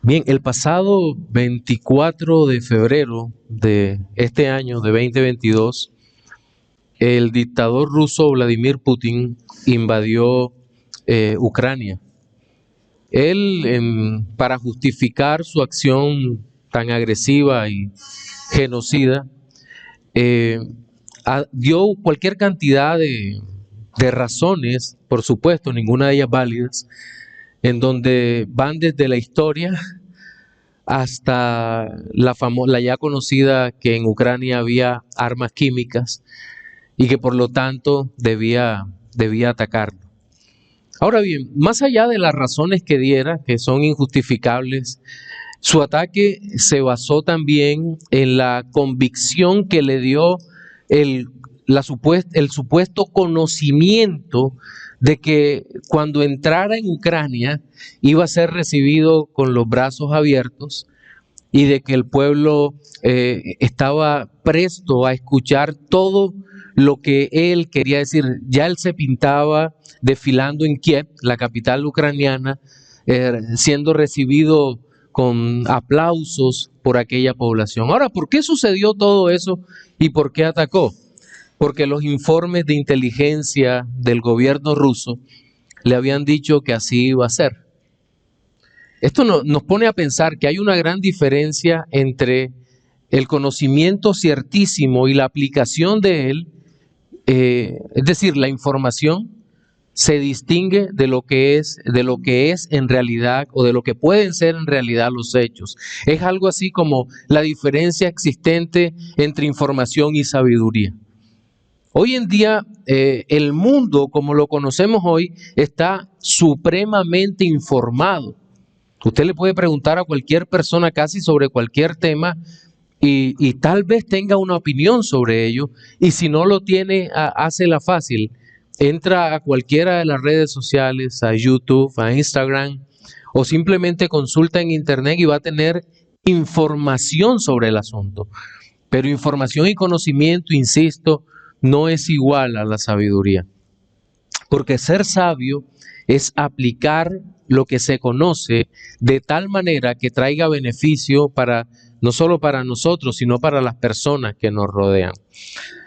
Bien, el pasado 24 de febrero de este año, de 2022, el dictador ruso Vladimir Putin invadió Ucrania. Él, para justificar su acción tan agresiva y genocida, eh, dio cualquier cantidad de razones, por supuesto, ninguna de ellas válidas, en donde van desde la historia hasta la ya conocida que en Ucrania había armas químicas y que por lo tanto debía atacarlo. Ahora bien, más allá de las razones que diera, que son injustificables, su ataque se basó también en la convicción que le dio el supuesto conocimiento de que cuando entrara en Ucrania iba a ser recibido con los brazos abiertos y de que el pueblo estaba presto a escuchar todo lo que él quería decir. Ya él se pintaba desfilando en Kiev, la capital ucraniana, siendo recibido con aplausos por aquella población. Ahora, ¿por qué sucedió todo eso y por qué atacó? Porque los informes de inteligencia del gobierno ruso le habían dicho que así iba a ser. Esto nos pone a pensar que hay una gran diferencia entre el conocimiento ciertísimo y la aplicación de él, es decir, la información se distingue de lo que es en realidad, o de lo que pueden ser en realidad los hechos. Es algo así como la diferencia existente entre información y sabiduría. Hoy en día, el mundo, como lo conocemos hoy, está supremamente informado. Usted le puede preguntar a cualquier persona casi sobre cualquier tema y tal vez tenga una opinión sobre ello, y si no lo tiene, hácela fácil. Entra a cualquiera de las redes sociales, a YouTube, a Instagram, o simplemente consulta en internet y va a tener información sobre el asunto. Pero información y conocimiento, insisto, no es igual a la sabiduría. Porque ser sabio es aplicar lo que se conoce de tal manera que traiga beneficio no solo para nosotros, sino para las personas que nos rodean.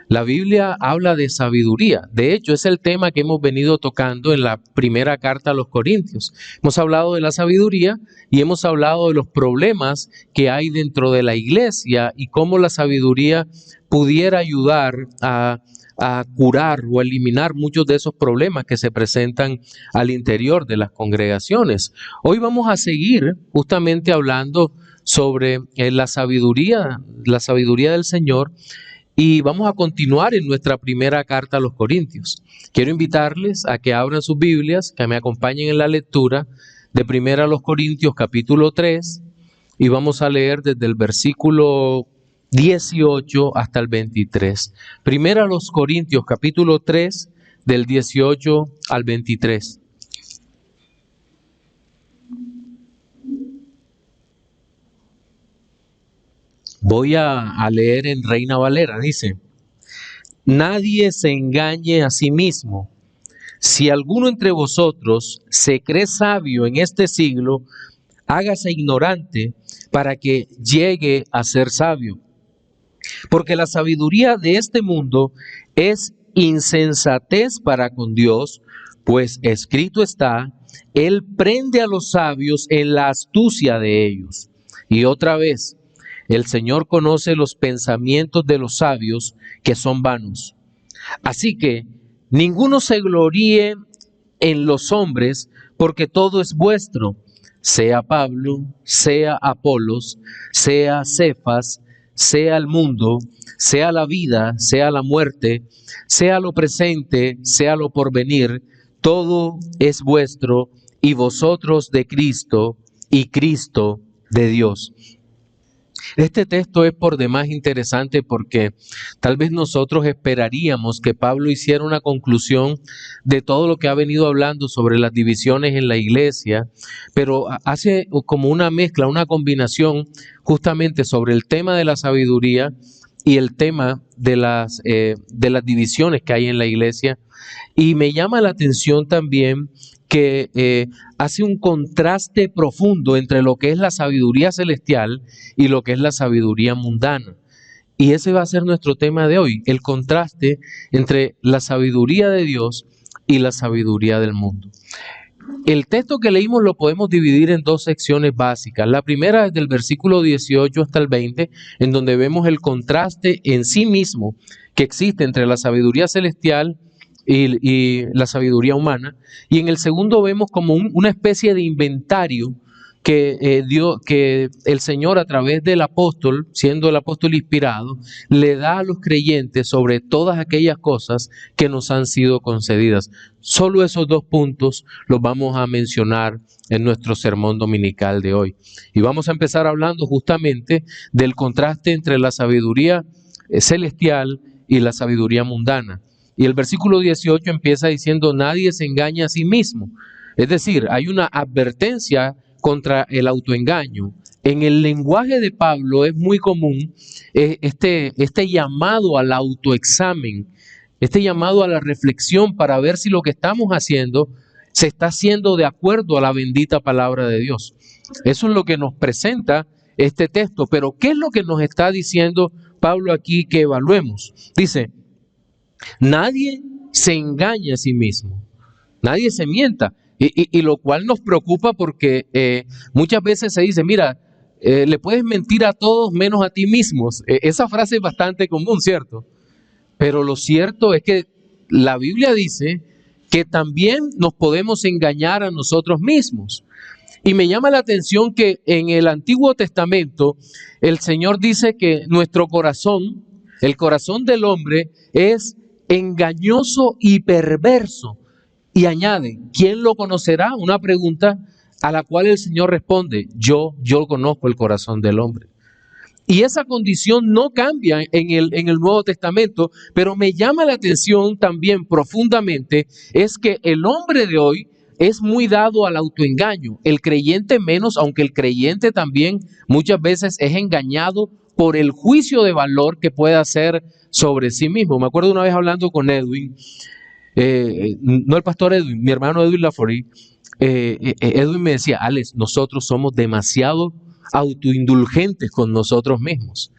La Biblia habla de sabiduría. De hecho, es el tema que hemos venido tocando en la primera carta a los Corintios. Hemos hablado de la sabiduría y hemos hablado de los problemas que hay dentro de la iglesia y cómo la sabiduría pudiera ayudar a curar o eliminar muchos de esos problemas que se presentan al interior de las congregaciones. Hoy vamos a seguir justamente hablando sobre la sabiduría del Señor, y vamos a continuar en nuestra primera carta a los Corintios. Quiero invitarles a que abran sus Biblias, que me acompañen en la lectura de primera a los Corintios capítulo 3, y vamos a leer desde el versículo 18 hasta el 23. Primera a los Corintios capítulo 3, del 18 al 23. Voy a leer en Reina Valera. Dice: nadie se engañe a sí mismo. Si alguno entre vosotros se cree sabio en este siglo, hágase ignorante para que llegue a ser sabio. Porque la sabiduría de este mundo es insensatez para con Dios, pues escrito está: Él prende a los sabios en la astucia de ellos. Y otra vez, el Señor conoce los pensamientos de los sabios, que son vanos. Así que ninguno se gloríe en los hombres, porque todo es vuestro, sea Pablo, sea Apolos, sea Cefas, sea el mundo, sea la vida, sea la muerte, sea lo presente, sea lo porvenir, todo es vuestro, y vosotros de Cristo, y Cristo de Dios. Este texto es por demás interesante porque tal vez nosotros esperaríamos que Pablo hiciera una conclusión de todo lo que ha venido hablando sobre las divisiones en la iglesia, pero hace como una mezcla, una combinación justamente sobre el tema de la sabiduría y el tema de las divisiones que hay en la iglesia. Y me llama la atención también que hace un contraste profundo entre lo que es la sabiduría celestial y lo que es la sabiduría mundana. Y ese va a ser nuestro tema de hoy, el contraste entre la sabiduría de Dios y la sabiduría del mundo. El texto que leímos lo podemos dividir en dos secciones básicas. La primera es del versículo 18 hasta el 20, en donde vemos el contraste en sí mismo que existe entre la sabiduría celestial y la sabiduría humana. Y en el segundo vemos como una especie de inventario que el Señor, a través del apóstol, siendo el apóstol inspirado, le da a los creyentes sobre todas aquellas cosas que nos han sido concedidas. Solo esos dos puntos los vamos a mencionar en nuestro sermón dominical de hoy. Y vamos a empezar hablando justamente del contraste entre la sabiduría celestial y la sabiduría mundana. Y el versículo 18 empieza diciendo: nadie se engaña a sí mismo. Es decir, hay una advertencia contra el autoengaño. En el lenguaje de Pablo es muy común este llamado al autoexamen, este llamado a la reflexión para ver si lo que estamos haciendo se está haciendo de acuerdo a la bendita palabra de Dios. Eso es lo que nos presenta este texto. Pero ¿qué es lo que nos está diciendo Pablo aquí que evaluemos? Dice: nadie se engaña a sí mismo, nadie se mienta. Y lo cual nos preocupa porque muchas veces se dice: mira, le puedes mentir a todos menos a ti mismos. Esa frase es bastante común, ¿cierto? Pero lo cierto es que la Biblia dice que también nos podemos engañar a nosotros mismos. Y me llama la atención que en el Antiguo Testamento el Señor dice que nuestro corazón, el corazón del hombre, es engañoso y perverso. Y añade: ¿quién lo conocerá? Una pregunta a la cual el Señor responde: yo conozco el corazón del hombre. Y esa condición no cambia en el Nuevo Testamento, pero me llama la atención también profundamente es que el hombre de hoy es muy dado al autoengaño. El creyente menos, aunque el creyente también muchas veces es engañado por el juicio de valor que puede hacer sobre sí mismo. Me acuerdo una vez hablando con Edwin, no el pastor Edwin, mi hermano Edwin Laforí. Edwin me decía: Alex, nosotros somos demasiado autoindulgentes con nosotros mismos.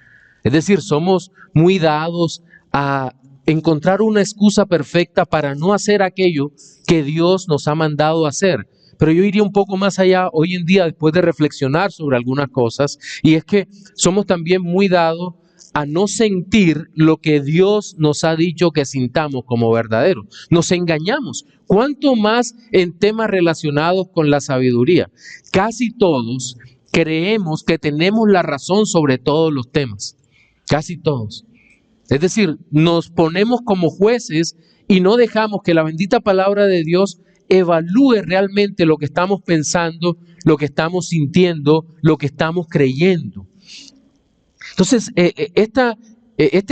Es decir, somos muy dados a encontrar una excusa perfecta para no hacer aquello que Dios nos ha mandado hacer. Pero yo iría un poco más allá hoy en día, después de reflexionar sobre algunas cosas, y es que somos también muy dados a no sentir lo que Dios nos ha dicho que sintamos como verdadero. Nos engañamos. ¿Cuánto más en temas relacionados con la sabiduría? Casi todos creemos que tenemos la razón sobre todos los temas. Casi todos. Es decir, nos ponemos como jueces y no dejamos que la bendita palabra de Dios evalúe realmente lo que estamos pensando, lo que estamos sintiendo, lo que estamos creyendo. Entonces,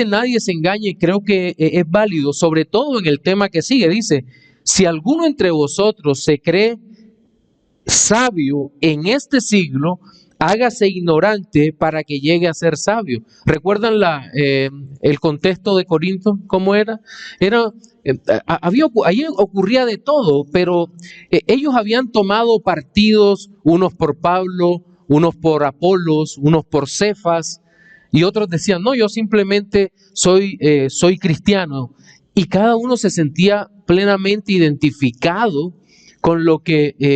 nadie se engañe, creo que es válido, sobre todo en el tema que sigue. Dice: si alguno entre vosotros se cree sabio en este siglo, hágase ignorante para que llegue a ser sabio. ¿Recuerdan el contexto de Corinto? ¿Cómo era? Ahí ocurría de todo, pero ellos habían tomado partidos, unos por Pablo, unos por Apolos, unos por Cefas, y otros decían: no, yo simplemente soy cristiano. Y cada uno se sentía plenamente identificado con lo que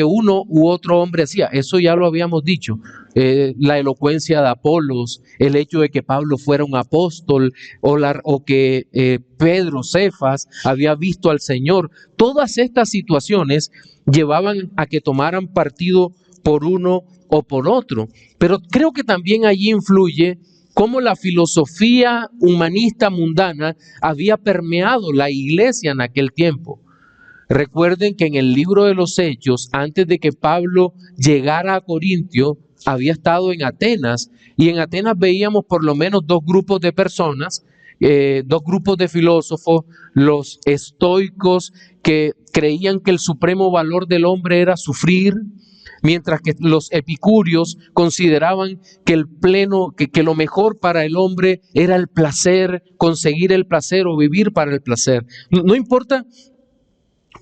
uno u otro hombre hacía. Eso ya lo habíamos dicho. La elocuencia de Apolos, el hecho de que Pablo fuera un apóstol, o que Pedro, Cefas, había visto al Señor. Todas estas situaciones llevaban a que tomaran partido por uno o por otro. Pero creo que también allí influye cómo la filosofía humanista mundana había permeado la iglesia en aquel tiempo. Recuerden que en el libro de los Hechos, antes de que Pablo llegara a Corintio, había estado en Atenas, y en Atenas veíamos por lo menos dos grupos de personas, dos grupos de filósofos: los estoicos, que creían que el supremo valor del hombre era sufrir, mientras que los epicúreos consideraban que que lo mejor para el hombre era el placer, conseguir el placer o vivir para el placer. No importa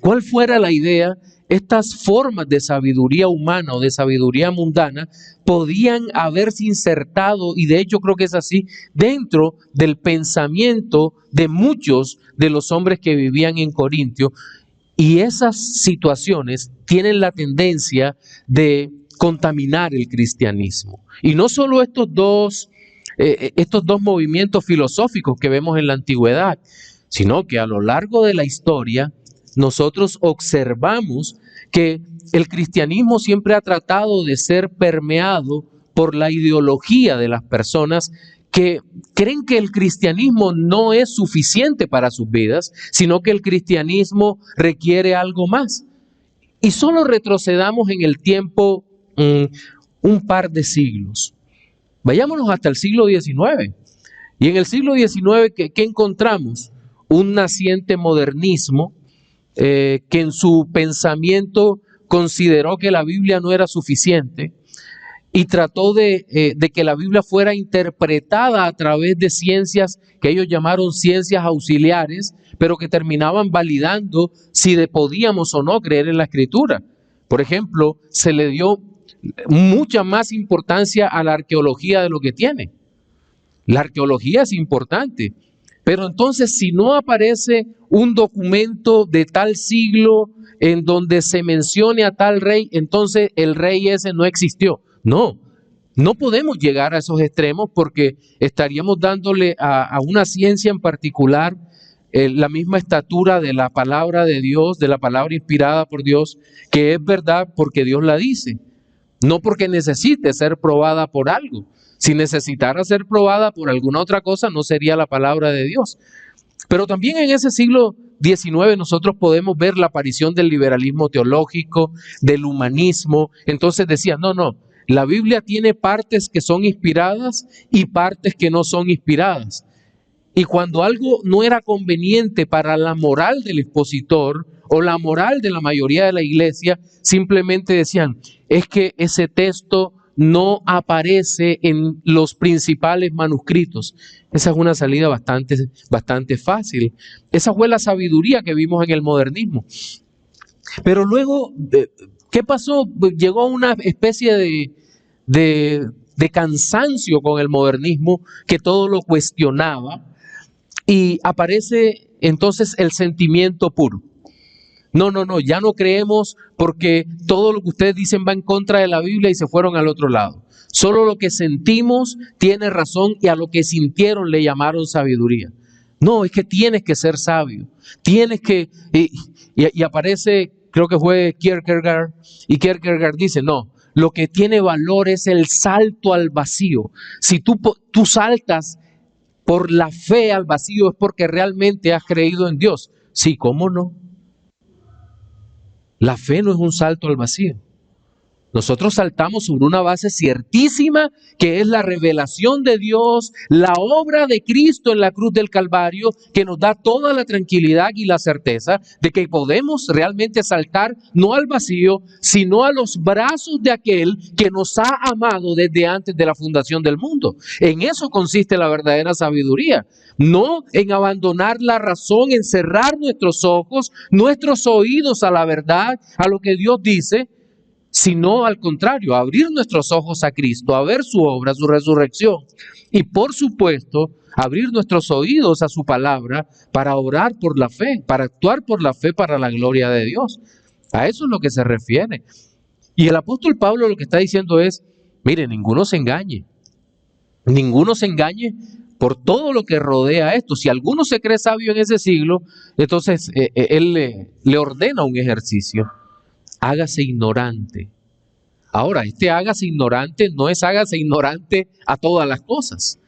cuál fuera la idea, estas formas de sabiduría humana o de sabiduría mundana podían haberse insertado, y de hecho creo que es así, dentro del pensamiento de muchos de los hombres que vivían en Corintio. Y esas situaciones tienen la tendencia de contaminar el cristianismo. Y no solo estos dos movimientos filosóficos que vemos en la antigüedad, sino que a lo largo de la historia nosotros observamos que el cristianismo siempre ha tratado de ser permeado por la ideología de las personas que creen que el cristianismo no es suficiente para sus vidas, sino que el cristianismo requiere algo más. Y solo retrocedamos en el tiempo un par de siglos. Vayámonos hasta el siglo XIX. Y en el siglo XIX, ¿qué encontramos? Un naciente modernismo que en su pensamiento consideró que la Biblia no era suficiente y trató de que la Biblia fuera interpretada a través de ciencias que ellos llamaron ciencias auxiliares, pero que terminaban validando si podíamos o no creer en la Escritura. Por ejemplo, se le dio mucha más importancia a la arqueología de lo que tiene. La arqueología es importante, pero entonces si no aparece un documento de tal siglo en donde se mencione a tal rey, entonces el rey ese no existió. No, no podemos llegar a esos extremos porque estaríamos dándole a una ciencia en particular la misma estatura de la palabra de Dios, de la palabra inspirada por Dios, que es verdad porque Dios la dice, no porque necesite ser probada por algo. Si necesitara ser probada por alguna otra cosa, no sería la palabra de Dios. Pero también en ese siglo XIX nosotros podemos ver la aparición del liberalismo teológico, del humanismo. Entonces decían, no, la Biblia tiene partes que son inspiradas y partes que no son inspiradas. Y cuando algo no era conveniente para la moral del expositor o la moral de la mayoría de la iglesia, simplemente decían, es que ese texto no aparece en los principales manuscritos. Esa es una salida bastante fácil. Esa fue la sabiduría que vimos en el modernismo. Pero luego, ¿qué pasó? Llegó una especie de cansancio con el modernismo que todo lo cuestionaba y aparece entonces el sentimiento puro. No, ya no creemos porque todo lo que ustedes dicen va en contra de la Biblia y se fueron al otro lado. Solo lo que sentimos tiene razón y a lo que sintieron le llamaron sabiduría. No, es que tienes que ser sabio. Tienes que... Y aparece, creo que fue Kierkegaard, y Kierkegaard dice, no, lo que tiene valor es el salto al vacío. Si tú saltas por la fe al vacío es porque realmente has creído en Dios. Sí, ¿cómo no? La fe no es un salto al vacío. Nosotros saltamos sobre una base ciertísima que es la revelación de Dios, la obra de Cristo en la cruz del Calvario, que nos da toda la tranquilidad y la certeza de que podemos realmente saltar no al vacío, sino a los brazos de aquel que nos ha amado desde antes de la fundación del mundo. En eso consiste la verdadera sabiduría. No en abandonar la razón, en cerrar nuestros ojos, nuestros oídos a la verdad, a lo que Dios dice, sino al contrario, abrir nuestros ojos a Cristo, a ver su obra, su resurrección y por supuesto abrir nuestros oídos a su palabra para orar por la fe, para actuar por la fe para la gloria de Dios. A eso es lo que se refiere. Y el apóstol Pablo lo que está diciendo es, mire, ninguno se engañe por todo lo que rodea esto. Si alguno se cree sabio en ese siglo, entonces él le ordena un ejercicio. Hágase ignorante. Ahora, hágase ignorante no es hágase ignorante a todas las cosas,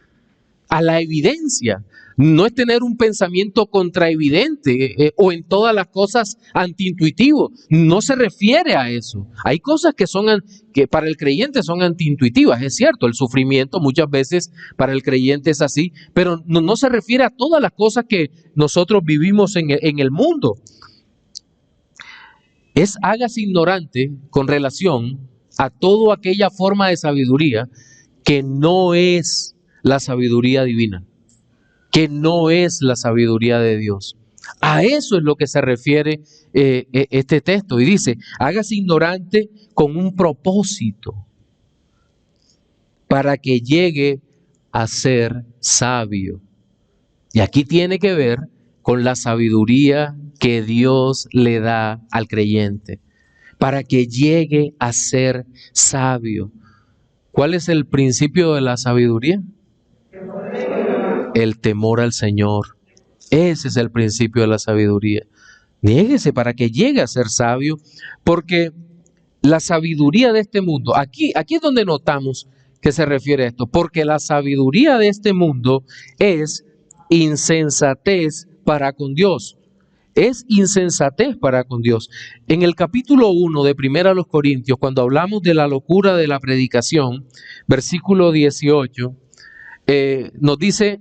a la evidencia. No es tener un pensamiento contraevidente o en todas las cosas antiintuitivo. No se refiere a eso. Hay cosas que para el creyente son antiintuitivas, es cierto. El sufrimiento muchas veces para el creyente es así, pero no se refiere a todas las cosas que nosotros vivimos en el mundo. Es hágase ignorante con relación a toda aquella forma de sabiduría que no es la sabiduría divina, que no es la sabiduría de Dios. A eso es lo que se refiere este texto. Y dice, hágase ignorante con un propósito para que llegue a ser sabio. Y aquí tiene que ver con la sabiduría que Dios le da al creyente, para que llegue a ser sabio. ¿Cuál es el principio de la sabiduría? El temor al Señor. Ese es el principio de la sabiduría. Niéguese para que llegue a ser sabio, porque la sabiduría de este mundo, aquí es donde notamos que se refiere a esto, porque la sabiduría de este mundo es insensatez para con Dios. Es insensatez para con Dios. En el capítulo 1 de 1 Corintios, cuando hablamos de la locura de la predicación, versículo 18, nos dice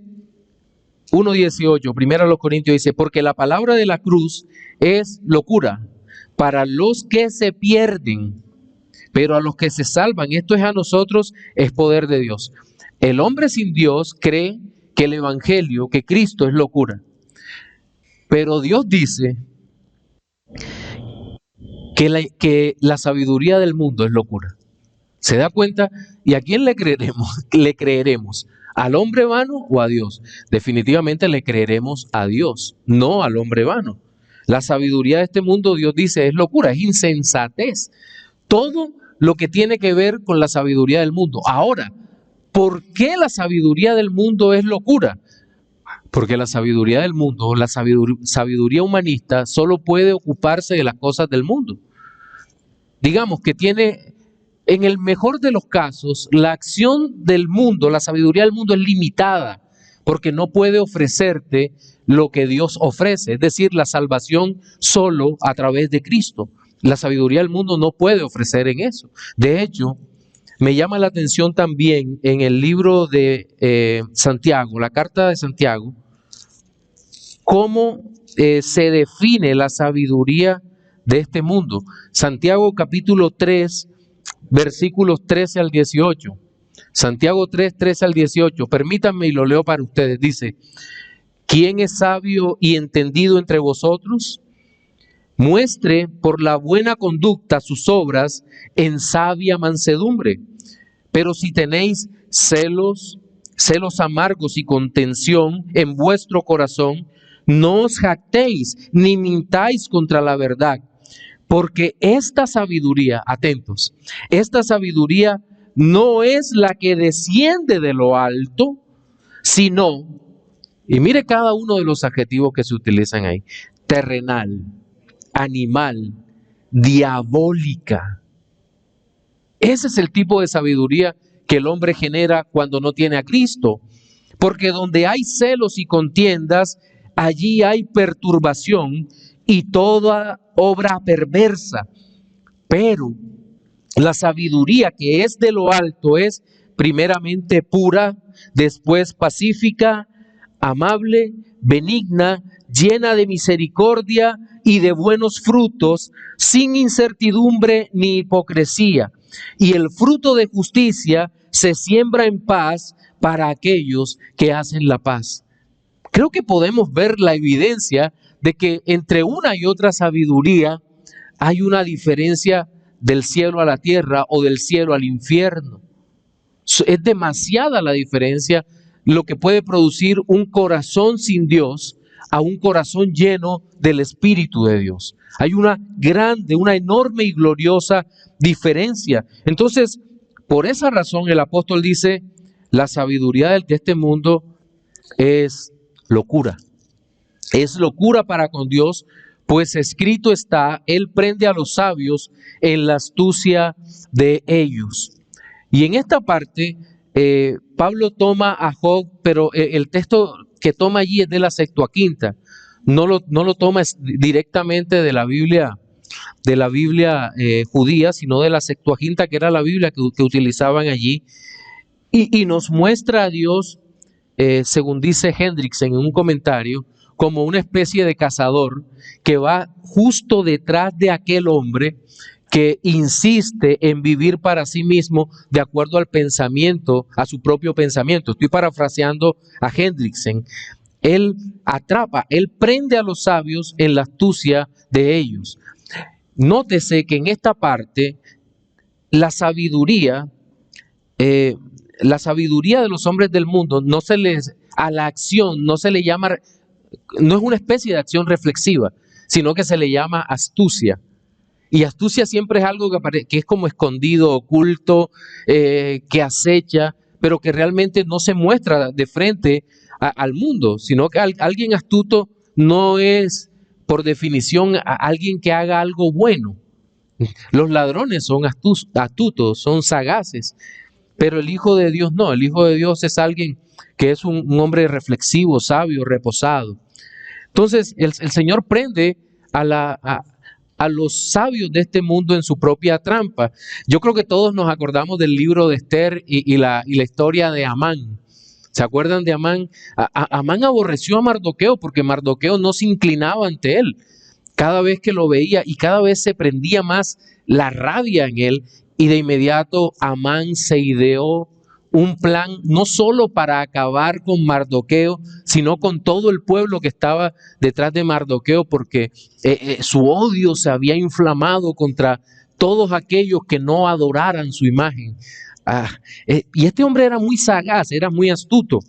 1:18, 1 Corintios dice, porque la palabra de la cruz es locura para los que se pierden, pero a los que se salvan, esto es a nosotros, es poder de Dios. El hombre sin Dios cree que el evangelio, que Cristo es locura. Pero Dios dice que la sabiduría del mundo es locura. ¿Se da cuenta? ¿Y a quién le creeremos? ¿Le creeremos al hombre vano o a Dios? Definitivamente le creeremos a Dios, no al hombre vano. La sabiduría de este mundo, Dios dice, es locura, es insensatez. Todo lo que tiene que ver con la sabiduría del mundo. Ahora, ¿por qué la sabiduría del mundo es locura? Porque la sabiduría del mundo, la sabiduría humanista, solo puede ocuparse de las cosas del mundo. Digamos que tiene, en el mejor de los casos, la acción del mundo, la sabiduría del mundo es limitada, porque no puede ofrecerte lo que Dios ofrece, es decir, la salvación solo a través de Cristo. La sabiduría del mundo no puede ofrecer en eso. De hecho, me llama la atención también en el libro de Santiago, la carta de Santiago, cómo se define la sabiduría de este mundo. Santiago capítulo 3, versículos 13 al 18. Santiago 3, 13 al 18. Permítanme y lo leo para ustedes. Dice, ¿quién es sabio y entendido entre vosotros? Muestre por la buena conducta sus obras en sabia mansedumbre. Pero si tenéis celos amargos y contención en vuestro corazón, no os jactéis ni mintáis contra la verdad, porque esta sabiduría, atentos, esta sabiduría no es la que desciende de lo alto, sino, y mire cada uno de los adjetivos que se utilizan ahí, terrenal, animal, diabólica. Ese es el tipo de sabiduría que el hombre genera cuando no tiene a Cristo, porque donde hay celos y contiendas, allí hay perturbación y toda obra perversa. Pero la sabiduría que es de lo alto es primeramente pura, después pacífica, amable, benigna, llena de misericordia y de buenos frutos, sin incertidumbre ni hipocresía. Y el fruto de justicia se siembra en paz para aquellos que hacen la paz. Creo que podemos ver la evidencia de que entre una y otra sabiduría hay una diferencia del cielo a la tierra o del cielo al infierno. Es demasiada la diferencia lo que puede producir un corazón sin Dios a un corazón lleno del Espíritu de Dios. Hay una grande, una enorme y gloriosa diferencia. Entonces, por esa razón el apóstol dice, la sabiduría de este mundo es locura. Es locura para con Dios, pues escrito está, Él prende a los sabios en la astucia de ellos. Y en esta parte, Pablo toma a Job, pero el texto que toma allí es de la Septuaginta. No lo toma directamente de la Biblia judía, sino de la Septuaginta, que era la Biblia que utilizaban allí. Y nos muestra a Dios, según dice Hendrickson en un comentario, como una especie de cazador que va justo detrás de aquel hombre que insiste en vivir para sí mismo de acuerdo al pensamiento, a su propio pensamiento. Estoy parafraseando a Hendrickson. Él atrapa, Él prende a los sabios en la astucia de ellos. Nótese que en esta parte la sabiduría de los hombres del mundo a la acción no se le llama, no es una especie de acción reflexiva, sino que se le llama astucia. Y astucia siempre es algo que es como escondido, oculto, que acecha, pero que realmente no se muestra de frente al mundo, sino que alguien astuto no es, por definición, alguien que haga algo bueno. Los ladrones son astutos, son sagaces, pero el Hijo de Dios no. El Hijo de Dios es alguien que es un hombre reflexivo, sabio, reposado. Entonces el Señor prende a los sabios de este mundo en su propia trampa. Yo creo que todos nos acordamos del libro de Esther y la historia de Amán. ¿Se acuerdan de Amán? Amán aborreció a Mardoqueo porque Mardoqueo no se inclinaba ante él. Cada vez que lo veía y cada vez se prendía más la rabia en él, y de inmediato Amán se ideó un plan no solo para acabar con Mardoqueo, sino con todo el pueblo que estaba detrás de Mardoqueo, porque su odio se había inflamado contra todos aquellos que no adoraran su imagen. Y este hombre era muy sagaz, era muy astuto,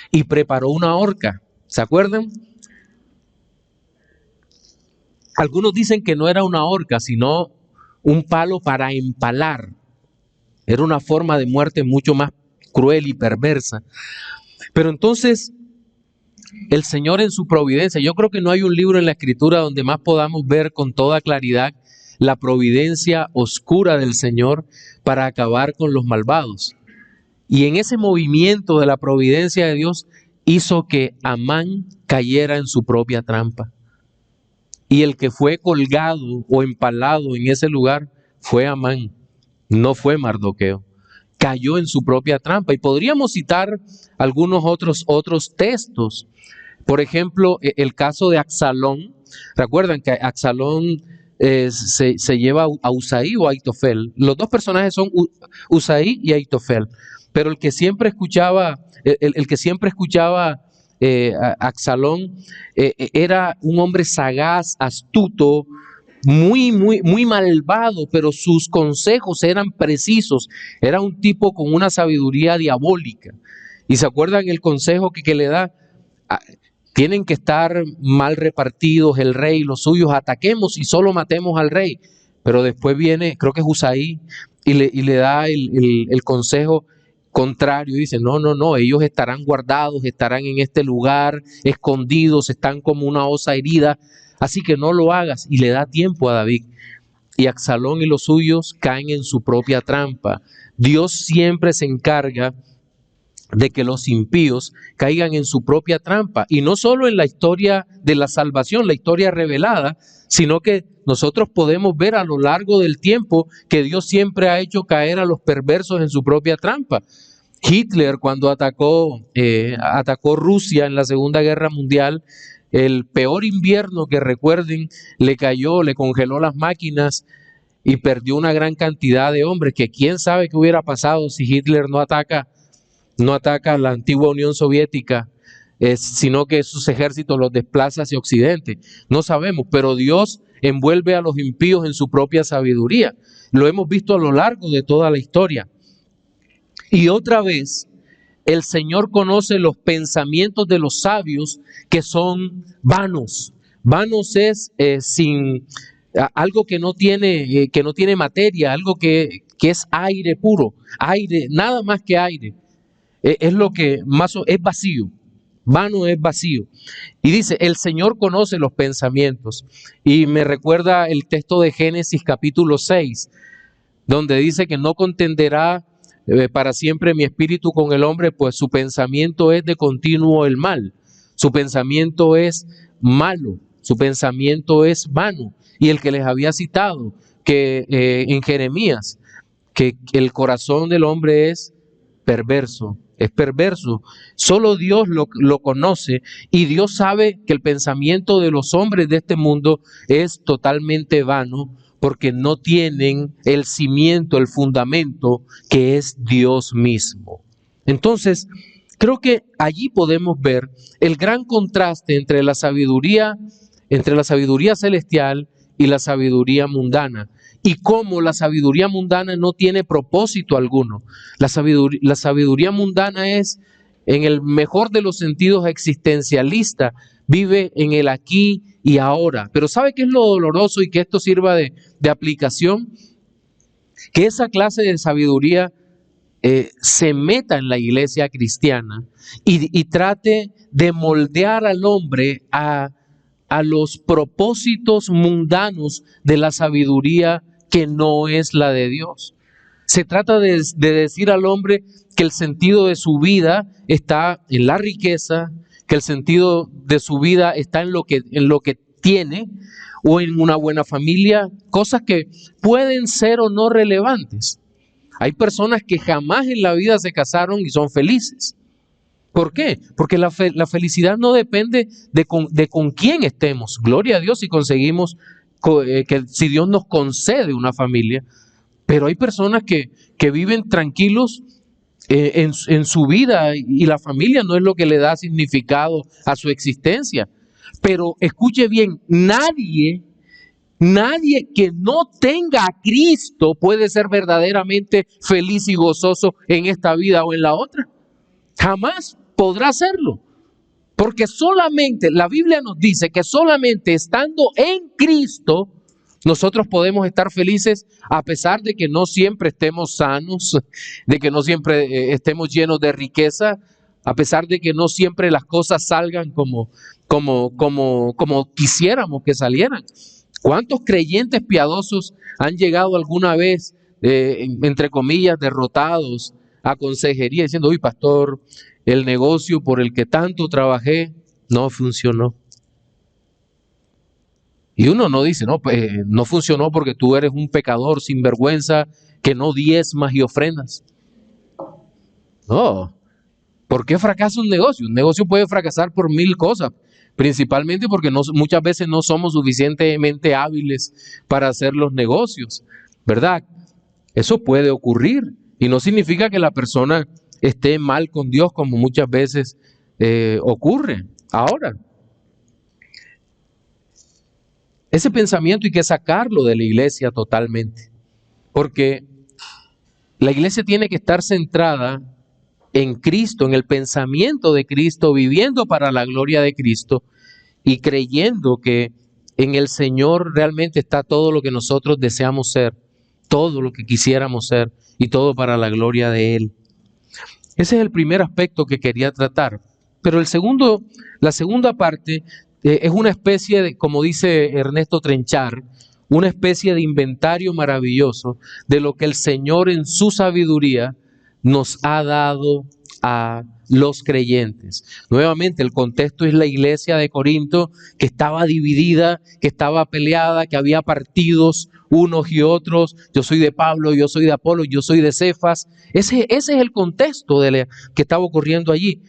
y preparó una horca. ¿Se acuerdan? Algunos dicen que no era una horca, sino un palo para empalar. Era una forma de muerte mucho más cruel y perversa. Pero entonces, el Señor en su providencia, yo creo que no hay un libro en la Escritura donde más podamos ver con toda claridad la providencia oscura del Señor para acabar con los malvados. Y en ese movimiento de la providencia de Dios hizo que Amán cayera en su propia trampa. Y el que fue colgado o empalado en ese lugar fue Amán, no fue Mardoqueo. Cayó en su propia trampa. Y podríamos citar algunos otros textos. Por ejemplo, el caso de Absalón. Recuerdan que Absalón se lleva a Usaí o a Aitofel. Los dos personajes son Usaí y Aitofel. Pero el que siempre escuchaba, Absalón era un hombre sagaz, astuto, muy malvado, pero sus consejos eran precisos. Era un tipo con una sabiduría diabólica. ¿Y se acuerdan el consejo que le da? Tienen que estar mal repartidos el rey y los suyos, ataquemos y solo matemos al rey. Pero después viene, creo que es Usaí, y le da el consejo contrario. Dice, no, ellos estarán guardados, estarán en este lugar, escondidos, están como una osa herida, así que no lo hagas. Y le da tiempo a David. Y Absalón y los suyos caen en su propia trampa. Dios siempre se encarga de que los impíos caigan en su propia trampa, y no solo en la historia de la salvación, la historia revelada, sino que nosotros podemos ver a lo largo del tiempo que Dios siempre ha hecho caer a los perversos en su propia trampa. Hitler, cuando atacó Rusia en la Segunda Guerra Mundial, el peor invierno que recuerden, le congeló las máquinas y perdió una gran cantidad de hombres, que quién sabe qué hubiera pasado si Hitler no ataca la antigua Unión Soviética, sino que sus ejércitos los desplaza hacia Occidente. No sabemos, pero Dios envuelve a los impíos en su propia sabiduría. Lo hemos visto a lo largo de toda la historia. Y otra vez, el Señor conoce los pensamientos de los sabios, que son vanos. Vanos es algo que no tiene materia, algo que es aire puro, aire, nada más que aire. Es lo que más es vacío, vano es vacío. Y dice, el Señor conoce los pensamientos. Y me recuerda el texto de Génesis capítulo 6, donde dice que no contenderá para siempre mi espíritu con el hombre, pues su pensamiento es de continuo el mal. Su pensamiento es malo, su pensamiento es vano. Y el que les había citado, que en Jeremías, que el corazón del hombre es perverso. Es perverso. Solo Dios lo conoce, y Dios sabe que el pensamiento de los hombres de este mundo es totalmente vano, porque no tienen el cimiento, el fundamento, que es Dios mismo. Entonces, Creo que allí podemos ver el gran contraste entre la sabiduría celestial y la sabiduría mundana, y cómo la sabiduría mundana no tiene propósito alguno. La sabiduría mundana es, en el mejor de los sentidos, existencialista, vive en el aquí y ahora. Pero ¿sabe qué es lo doloroso y que esto sirva de aplicación? Que esa clase de sabiduría se meta en la iglesia cristiana y trate de moldear al hombre a los propósitos mundanos de la sabiduría que no es la de Dios. Se trata de decir al hombre que el sentido de su vida está en la riqueza, que el sentido de su vida está en lo que tiene, o en una buena familia, cosas que pueden ser o no relevantes. Hay personas que jamás en la vida se casaron y son felices. ¿Por qué? Porque la felicidad no depende de con quién estemos. Gloria a Dios si conseguimos, si Dios nos concede una familia. Pero hay personas que viven tranquilos en su vida, y la familia no es lo que le da significado a su existencia. Pero escuche bien, nadie que no tenga a Cristo puede ser verdaderamente feliz y gozoso en esta vida o en la otra. Jamás podrá hacerlo. Porque solamente, la Biblia nos dice que solamente estando en Cristo, nosotros podemos estar felices, a pesar de que no siempre estemos sanos, de que no siempre estemos llenos de riqueza, a pesar de que no siempre las cosas salgan como quisiéramos que salieran. ¿Cuántos creyentes piadosos han llegado alguna vez, entre comillas, derrotados a consejería diciendo: uy, pastor, el negocio por el que tanto trabajé no funcionó? Y uno no dice: no, pues no funcionó porque tú eres un pecador sinvergüenza que no diezmas y ofrendas. No. ¿Por qué fracasa un negocio? Un negocio puede fracasar por 1000 cosas, principalmente porque muchas veces no somos suficientemente hábiles para hacer los negocios, ¿verdad? Eso puede ocurrir y no significa que la persona esté mal con Dios, como muchas veces ocurre. Ahora, ese pensamiento hay que sacarlo de la iglesia totalmente, porque la iglesia tiene que estar centrada en Cristo, en el pensamiento de Cristo, viviendo para la gloria de Cristo y creyendo que en el Señor realmente está todo lo que nosotros deseamos ser, todo lo que quisiéramos ser, y todo para la gloria de Él. Ese es el primer aspecto que quería tratar. Pero la segunda parte es una especie de, como dice Ernesto Trenchar, una especie de inventario maravilloso de lo que el Señor en su sabiduría nos ha dado a los creyentes. Nuevamente, el contexto es la iglesia de Corinto, que estaba dividida, que estaba peleada, que había partidos unos y otros. Yo soy de Pablo, yo soy de Apolo, yo soy de Cefas. Ese es el contexto que estaba ocurriendo allí.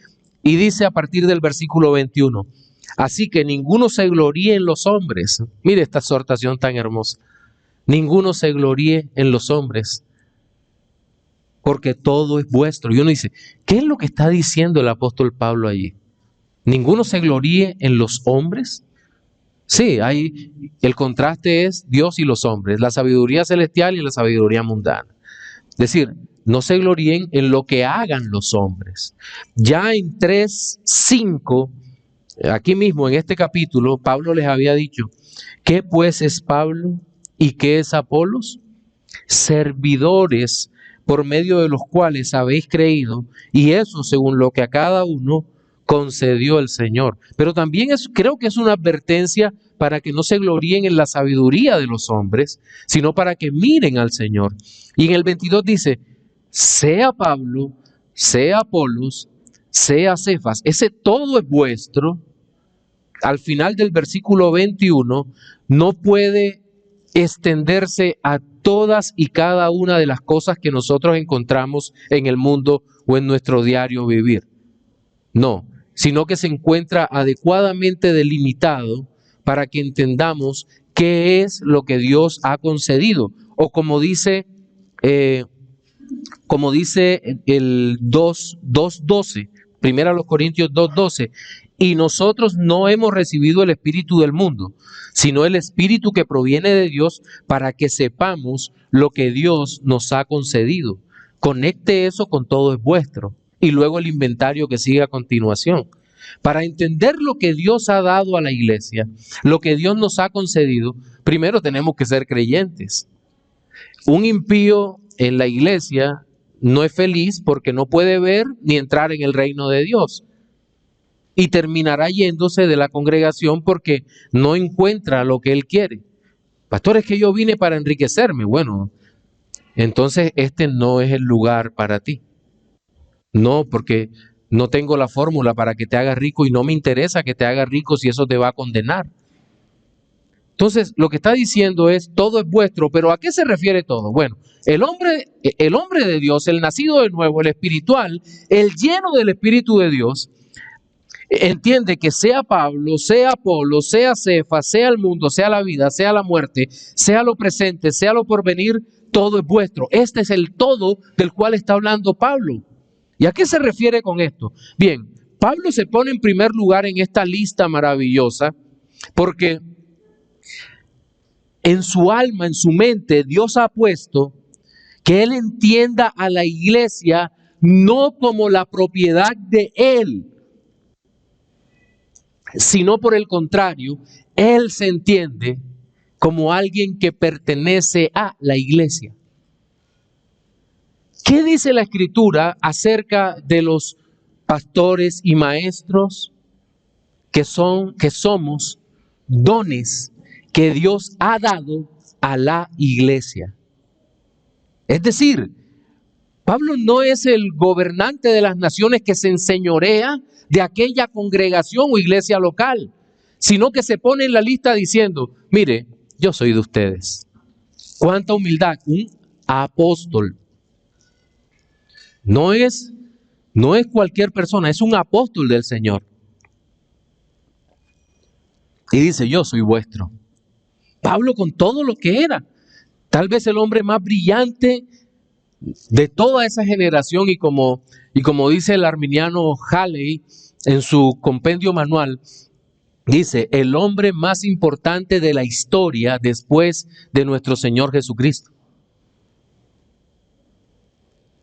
Y dice a partir del versículo 21, así que ninguno se gloríe en los hombres. Mire esta exhortación tan hermosa. Ninguno se gloríe en los hombres, porque todo es vuestro. Y uno dice, ¿qué es lo que está diciendo el apóstol Pablo allí? ¿Ninguno se gloríe en los hombres? Sí, el contraste es Dios y los hombres, la sabiduría celestial y la sabiduría mundana. Es decir, no se gloríen en lo que hagan los hombres. Ya en 3:5, aquí mismo en este capítulo, Pablo les había dicho, ¿qué pues es Pablo y qué es Apolos? Servidores por medio de los cuales habéis creído, y eso según lo que a cada uno concedió el Señor. Pero también creo que es una advertencia para que no se gloríen en la sabiduría de los hombres, sino para que miren al Señor. Y en el 22 dice, sea Pablo, sea Apolos, sea Cefas, ese todo es vuestro. Al final del versículo 21 no puede extenderse a todas y cada una de las cosas que nosotros encontramos en el mundo o en nuestro diario vivir. No, sino que se encuentra adecuadamente delimitado para que entendamos qué es lo que Dios ha concedido. O como dice el 2:12, Primera a los Corintios 2:12. Y nosotros no hemos recibido el espíritu del mundo, sino el espíritu que proviene de Dios, para que sepamos lo que Dios nos ha concedido. Conecte eso con todo es vuestro. Y luego el inventario que sigue a continuación. Para entender lo que Dios ha dado a la iglesia, lo que Dios nos ha concedido, primero tenemos que ser creyentes. Un impío en la iglesia no es feliz porque no puede ver ni entrar en el reino de Dios. Y terminará yéndose de la congregación porque no encuentra lo que él quiere. Pastor, es que yo vine para enriquecerme. Bueno, entonces este no es el lugar para ti. No, porque no tengo la fórmula para que te hagas rico y no me interesa que te hagas rico si eso te va a condenar. Entonces, lo que está diciendo es, todo es vuestro, pero ¿a qué se refiere todo? Bueno, el hombre de Dios, el nacido de nuevo, el espiritual, el lleno del Espíritu de Dios, entiende que sea Pablo, sea Apolo, sea Cefas, sea el mundo, sea la vida, sea la muerte, sea lo presente, sea lo porvenir, todo es vuestro. Este es el todo del cual está hablando Pablo. ¿Y a qué se refiere con esto? Bien, Pablo se pone en primer lugar en esta lista maravillosa porque en su alma, en su mente, Dios ha puesto que él entienda a la iglesia no como la propiedad de él, sino por el contrario, él se entiende como alguien que pertenece a la iglesia. ¿Qué dice la Escritura acerca de los pastores y maestros que somos dones que Dios ha dado a la iglesia? Es decir, Pablo no es el gobernante de las naciones que se enseñorea de aquella congregación o iglesia local, sino que se pone en la lista diciendo, mire, yo soy de ustedes. ¿Cuánta humildad? Un apóstol. No es cualquier persona, es un apóstol del Señor. Y dice, yo soy vuestro. Pablo con todo lo que era, tal vez el hombre más brillante de toda esa generación y como dice el arminiano Halley en su compendio manual, dice, el hombre más importante de la historia después de nuestro Señor Jesucristo.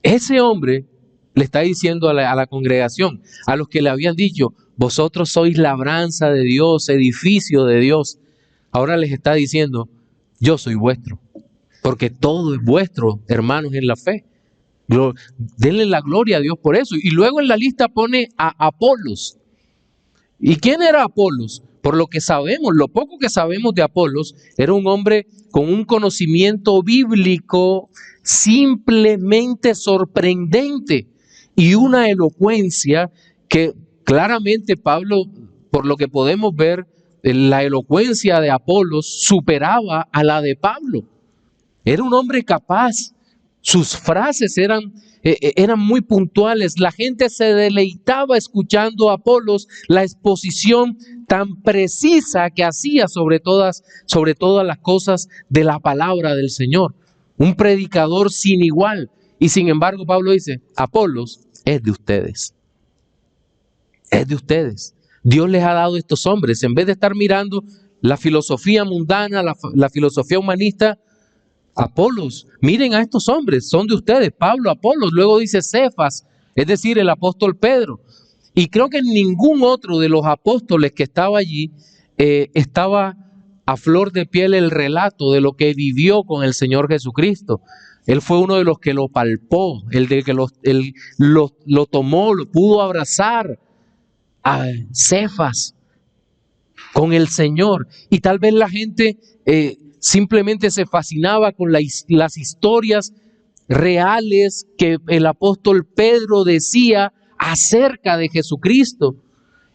Ese hombre le está diciendo a la congregación, a los que le habían dicho, vosotros sois labranza de Dios, edificio de Dios. Ahora les está diciendo, yo soy vuestro, porque todo es vuestro, hermanos en la fe. Denle la gloria a Dios por eso. Y luego en la lista pone a Apolos. ¿Y quién era Apolos? Por lo que sabemos, lo poco que sabemos de Apolos, era un hombre con un conocimiento bíblico simplemente sorprendente y una elocuencia que claramente Pablo, por lo que podemos ver, la elocuencia de Apolos superaba a la de Pablo. Era un hombre capaz, sus frases eran muy puntuales, la gente se deleitaba escuchando a Apolos, la exposición tan precisa que hacía sobre todas las cosas de la palabra del Señor. Un predicador sin igual. Y sin embargo Pablo dice, Apolos es de ustedes. Es de ustedes. Dios les ha dado estos hombres. En vez de estar mirando la filosofía mundana, la filosofía humanista, Apolos, miren a estos hombres, son de ustedes. Pablo, Apolos, luego dice Cefas, es decir, el apóstol Pedro. Y creo que ningún otro de los apóstoles que estaba allí estaba a flor de piel el relato de lo que vivió con el Señor Jesucristo. Él fue uno de los que lo palpó, el de que lo tomó, lo pudo abrazar. A Cefas con el Señor. Y tal vez la gente simplemente se fascinaba con las historias reales que el apóstol Pedro decía acerca de Jesucristo.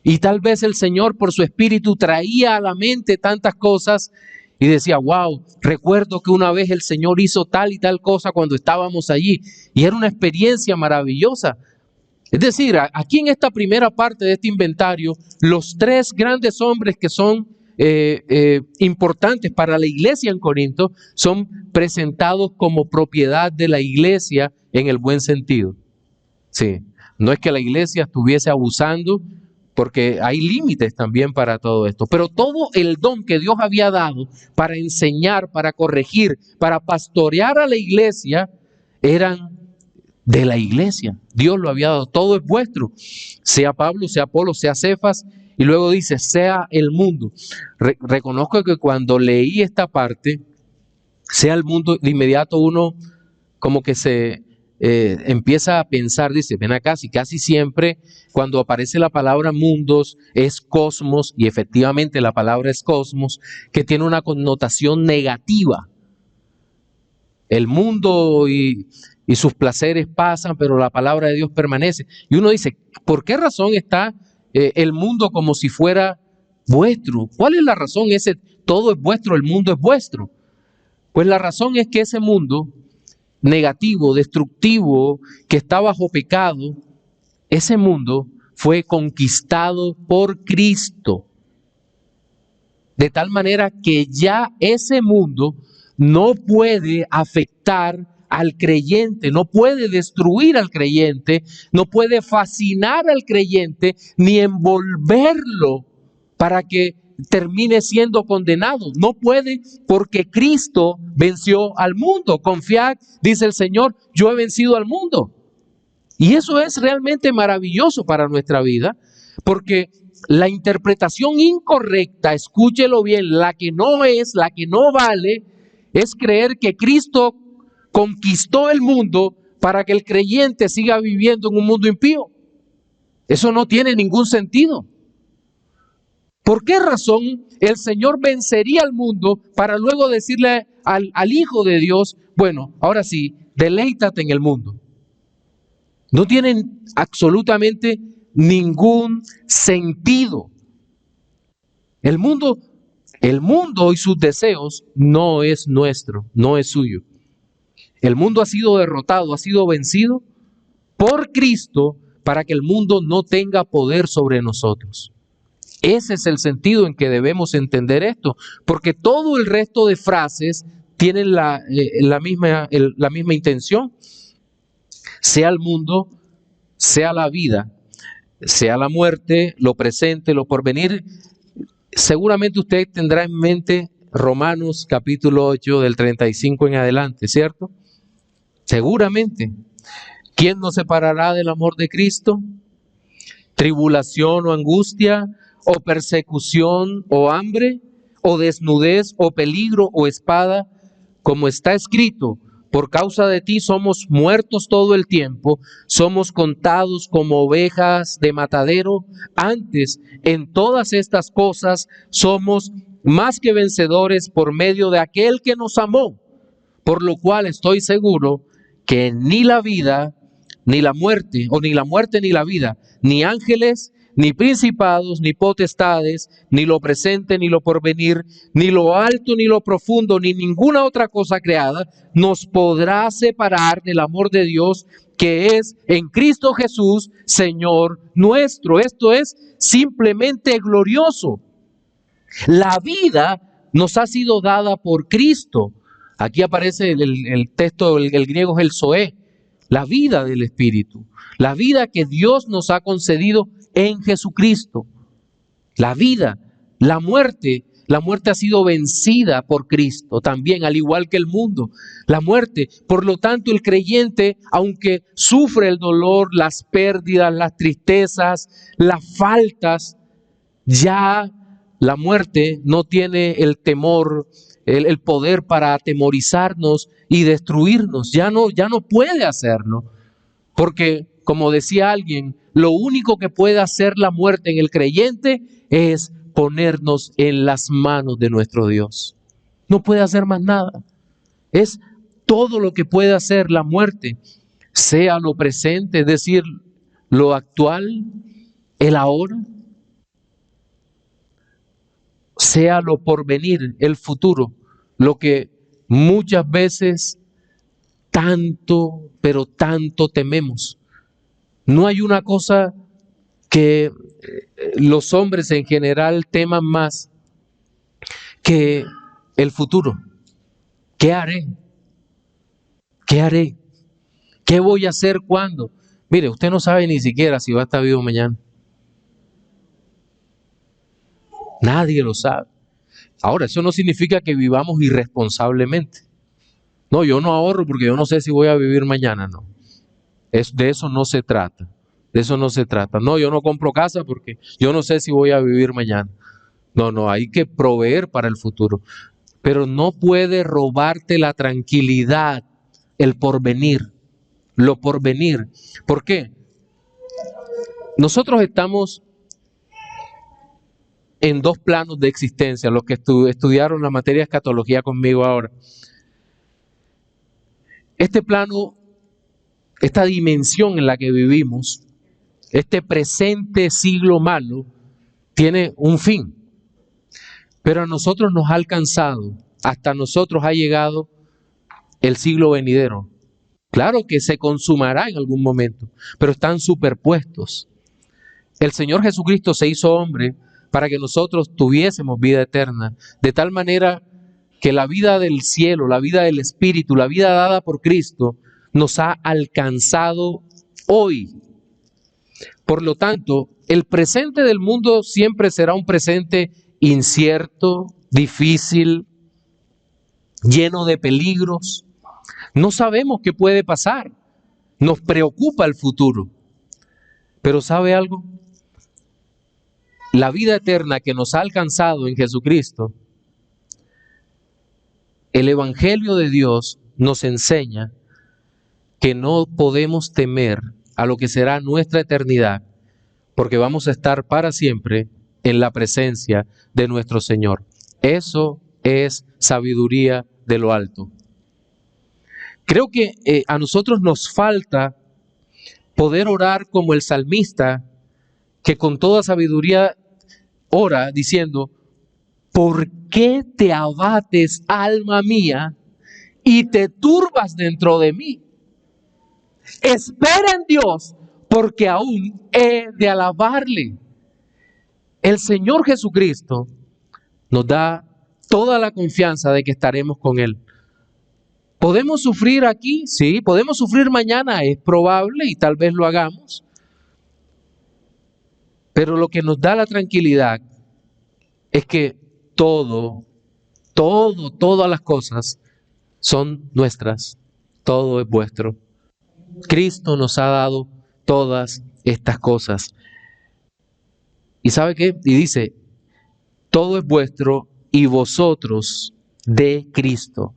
Y tal vez el Señor por su espíritu traía a la mente tantas cosas y decía, wow, recuerdo que una vez el Señor hizo tal y tal cosa cuando estábamos allí. Y era una experiencia maravillosa. Es decir, aquí en esta primera parte de este inventario, los tres grandes hombres que son importantes para la iglesia en Corinto son presentados como propiedad de la iglesia en el buen sentido. Sí, no es que la iglesia estuviese abusando, porque hay límites también para todo esto, pero todo el don que Dios había dado para enseñar, para corregir, para pastorear a la iglesia, eran de la iglesia. Dios lo había dado, todo es vuestro, sea Pablo, sea Apolo, sea Cefas, y luego dice, sea el mundo. Reconozco que cuando leí esta parte, sea el mundo, de inmediato uno como que se empieza a pensar, dice, ven acá, si casi siempre cuando aparece la palabra mundos es cosmos, y efectivamente la palabra es cosmos, que tiene una connotación negativa. El mundo y sus placeres pasan, pero la palabra de Dios permanece. Y uno dice, ¿por qué razón está el mundo como si fuera vuestro? ¿Cuál es la razón? Ese todo es vuestro, el mundo es vuestro. Pues la razón es que ese mundo negativo, destructivo, que está bajo pecado, ese mundo fue conquistado por Cristo. De tal manera que ya ese mundo no puede afectar al creyente, no puede destruir al creyente, no puede fascinar al creyente, ni envolverlo para que termine siendo condenado. No puede, porque Cristo venció al mundo. Confiad, dice el Señor, yo he vencido al mundo. Y eso es realmente maravilloso para nuestra vida, porque la interpretación incorrecta, escúchelo bien, la que no vale, es creer que Cristo conquistó el mundo para que el creyente siga viviendo en un mundo impío. Eso no tiene ningún sentido. ¿Por qué razón el Señor vencería al mundo para luego decirle al Hijo de Dios, bueno, ahora sí, deleítate en el mundo? No tienen absolutamente ningún sentido. El mundo y sus deseos no es nuestro, no es suyo. El mundo ha sido derrotado, ha sido vencido por Cristo para que el mundo no tenga poder sobre nosotros. Ese es el sentido en que debemos entender esto, porque todo el resto de frases tienen la misma intención. Sea el mundo, sea la vida, sea la muerte, lo presente, lo porvenir. Seguramente usted tendrá en mente Romanos capítulo 8 del 35 en adelante, ¿cierto? Seguramente. ¿Quién nos separará del amor de Cristo? ¿Tribulación o angustia, o persecución o hambre, o desnudez o peligro o espada? Como está escrito, por causa de ti somos muertos todo el tiempo, somos contados como ovejas de matadero. Antes, en todas estas cosas, somos más que vencedores por medio de aquel que nos amó, por lo cual estoy seguro que ni la vida, ni la muerte, o ni la muerte ni la vida, ni ángeles, ni principados, ni potestades, ni lo presente, ni lo porvenir, ni lo alto, ni lo profundo, ni ninguna otra cosa creada, nos podrá separar del amor de Dios que es en Cristo Jesús, Señor nuestro. Esto es simplemente glorioso. La vida nos ha sido dada por Cristo. Aquí aparece el texto, el griego es el zoé, la vida del Espíritu, la vida que Dios nos ha concedido en Jesucristo. La vida, la muerte ha sido vencida por Cristo también, al igual que el mundo. La muerte, por lo tanto, el creyente, aunque sufre el dolor, las pérdidas, las tristezas, las faltas, ya la muerte no tiene el temor, el poder para atemorizarnos y destruirnos. Ya no puede hacerlo. Porque, como decía alguien, lo único que puede hacer la muerte en el creyente es ponernos en las manos de nuestro Dios. No puede hacer más nada. Es todo lo que puede hacer la muerte, sea lo presente, es decir, lo actual, el ahora, sea lo porvenir, el futuro, lo que muchas veces tanto, pero tanto tememos. No hay una cosa que los hombres en general teman más que el futuro. ¿Qué haré? ¿Qué haré? ¿Qué voy a hacer cuando? Mire, usted no sabe ni siquiera si va a estar vivo mañana. Nadie lo sabe. Ahora, eso no significa que vivamos irresponsablemente. No, yo no ahorro porque yo no sé si voy a vivir mañana, no. De eso no se trata. De eso no se trata. No, yo no compro casa porque yo no sé si voy a vivir mañana. No, no, hay que proveer para el futuro. Pero no puede robarte la tranquilidad, el porvenir, lo porvenir. ¿Por qué? Nosotros estamos en dos planos de existencia, los que estudiaron la materia de escatología conmigo ahora. Este plano, esta dimensión en la que vivimos, este presente siglo malo, tiene un fin. Pero a nosotros nos ha alcanzado, hasta nosotros ha llegado el siglo venidero. Claro que se consumará en algún momento, pero están superpuestos. El Señor Jesucristo se hizo hombre para que nosotros tuviésemos vida eterna, de tal manera que la vida del cielo, la vida del Espíritu, la vida dada por Cristo, nos ha alcanzado hoy. Por lo tanto, el presente del mundo siempre será un presente incierto, difícil, lleno de peligros. No sabemos qué puede pasar. Nos preocupa el futuro. Pero ¿sabe algo? La vida eterna que nos ha alcanzado en Jesucristo, el Evangelio de Dios nos enseña que no podemos temer a lo que será nuestra eternidad, porque vamos a estar para siempre en la presencia de nuestro Señor. Eso es sabiduría de lo alto. Creo que a nosotros nos falta poder orar como el salmista, que con toda sabiduría ora diciendo: ¿por qué te abates, alma mía, y te turbas dentro de mí? Espera en Dios, porque aún he de alabarle. El Señor Jesucristo nos da toda la confianza de que estaremos con Él. ¿Podemos sufrir aquí? Sí. ¿Podemos sufrir mañana? Es probable y tal vez lo hagamos. Pero lo que nos da la tranquilidad es que todas las cosas son nuestras. Todo es vuestro. Cristo nos ha dado todas estas cosas. ¿Y sabe qué? Y dice: todo es vuestro y vosotros de Cristo.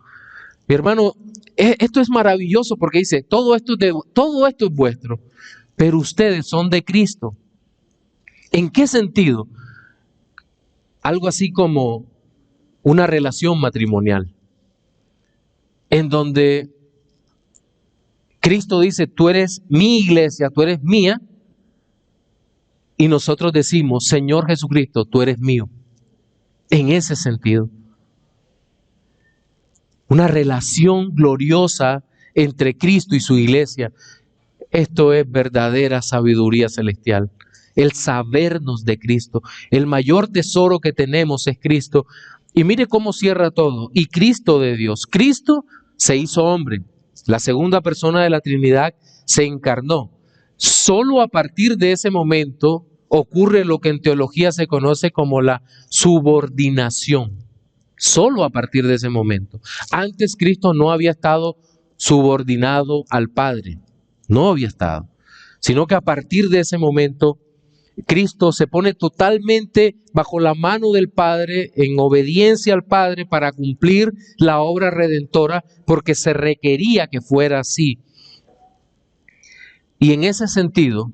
Mi hermano, esto es maravilloso porque dice: todo esto es vuestro, pero ustedes son de Cristo. ¿En qué sentido? Algo así como una relación matrimonial, en donde Cristo dice: tú eres mi iglesia, tú eres mía, y nosotros decimos: Señor Jesucristo, tú eres mío. En ese sentido, una relación gloriosa entre Cristo y su iglesia. Esto es verdadera sabiduría celestial. El sabernos de Cristo. El mayor tesoro que tenemos es Cristo. Y mire cómo cierra todo. Y Cristo de Dios. Cristo se hizo hombre. La segunda persona de la Trinidad se encarnó. Solo a partir de ese momento ocurre lo que en teología se conoce como la subordinación. Solo a partir de ese momento. Antes Cristo no había estado subordinado al Padre. No había estado. Sino que a partir de ese momento Cristo se pone totalmente bajo la mano del Padre, en obediencia al Padre, para cumplir la obra redentora, porque se requería que fuera así. Y en ese sentido,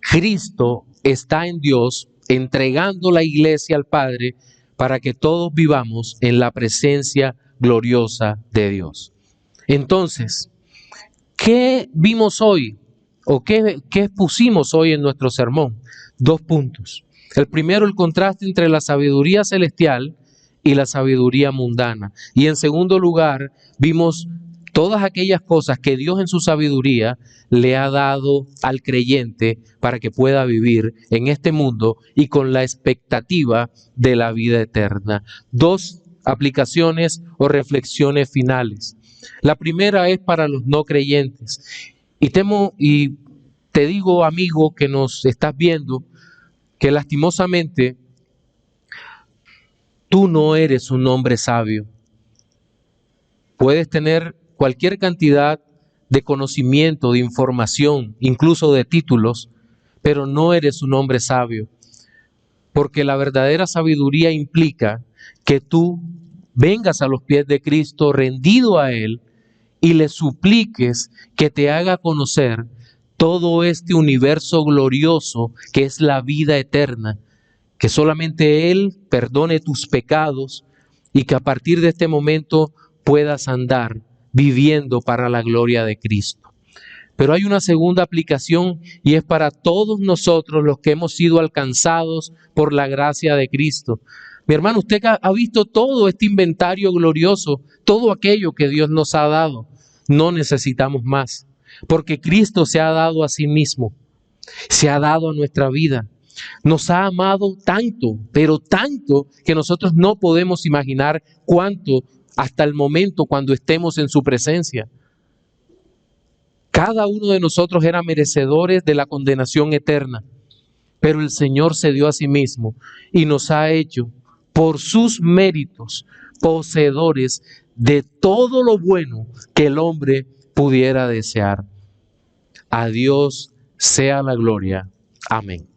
Cristo está en Dios, entregando la iglesia al Padre, para que todos vivamos en la presencia gloriosa de Dios. Entonces, ¿qué vimos hoy? ¿O qué expusimos hoy en nuestro sermón? 2 puntos. El primero, el contraste entre la sabiduría celestial y la sabiduría mundana. Y en segundo lugar, vimos todas aquellas cosas que Dios en su sabiduría le ha dado al creyente para que pueda vivir en este mundo y con la expectativa de la vida eterna. 2 aplicaciones o reflexiones finales. La primera es para los no creyentes. Y te digo, amigo, que nos estás viendo, que lastimosamente tú no eres un hombre sabio. Puedes tener cualquier cantidad de conocimiento, de información, incluso de títulos, pero no eres un hombre sabio. Porque la verdadera sabiduría implica que tú vengas a los pies de Cristo rendido a Él y le supliques que te haga conocer todo este universo glorioso que es la vida eterna, que solamente Él perdone tus pecados y que a partir de este momento puedas andar viviendo para la gloria de Cristo. Pero hay una segunda aplicación y es para todos nosotros los que hemos sido alcanzados por la gracia de Cristo. Mi hermano, usted ha visto todo este inventario glorioso, todo aquello que Dios nos ha dado. No necesitamos más, porque Cristo se ha dado a sí mismo, se ha dado a nuestra vida. Nos ha amado tanto, pero tanto que nosotros no podemos imaginar cuánto hasta el momento cuando estemos en su presencia. Cada uno de nosotros era merecedores de la condenación eterna, pero el Señor se dio a sí mismo y nos ha hecho, por sus méritos, poseedores de todo lo bueno que el hombre pudiera desear. A Dios sea la gloria. Amén.